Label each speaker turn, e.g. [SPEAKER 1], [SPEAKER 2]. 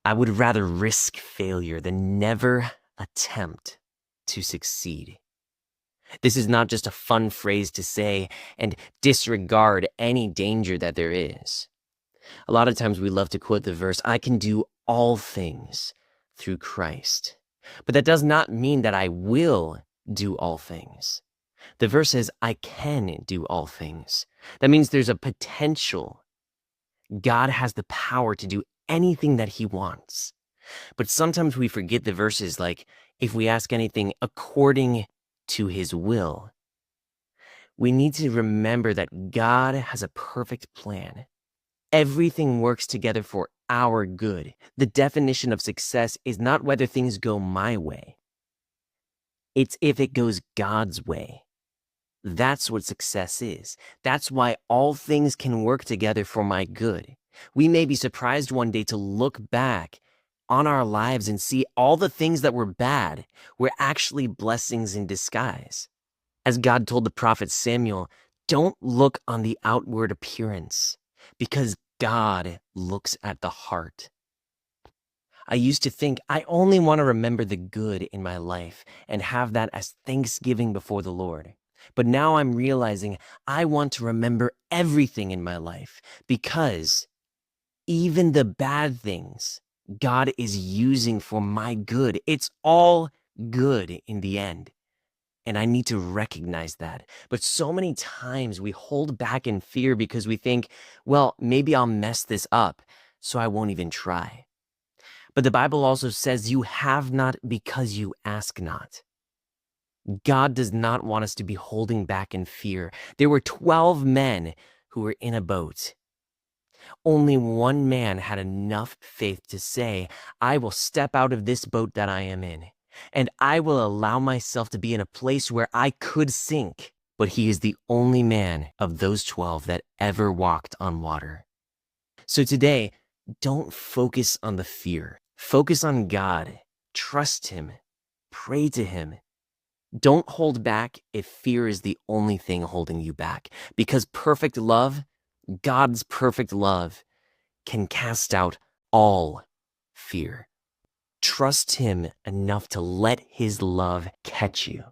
[SPEAKER 1] I would rather risk failure than never attempt to succeed. This is not just a fun phrase to say and disregard any danger that there is. A lot of times we love to quote the verse, I can do all things through Christ. But that does not mean that I will do all things. The verse says, I can do all things. That means there's a potential. God has the power to do anything that he wants. But sometimes we forget the verses like, if we ask anything according to his will, we need to remember that God has a perfect plan. Everything works together for our good. The definition of success is not whether things go my way. It's if it goes God's way. That's what success is. That's why all things can work together for my good. We may be surprised one day to look back on our lives and see all the things that were bad were actually blessings in disguise. As God told the prophet Samuel, don't look on the outward appearance, because God looks at the heart. I used to think I only want to remember the good in my life and have that as thanksgiving before the Lord. But now I'm realizing I want to remember everything in my life, because even the bad things God is using for my good. It's all good in the end. And I need to recognize that. But so many times we hold back in fear because we think, well, maybe I'll mess this up, so I won't even try. But the Bible also says you have not because you ask not. God does not want us to be holding back in fear. There were 12 men who were in a boat. Only one man had enough faith to say, I will step out of this boat that I am in, and I will allow myself to be in a place where I could sink. But he is the only man of those 12 that ever walked on water. So today, don't focus on the fear. Focus on God. Trust him. Pray to him. Don't hold back if fear is the only thing holding you back, because perfect love, God's perfect love, can cast out all fear. Trust him enough to let his love catch you.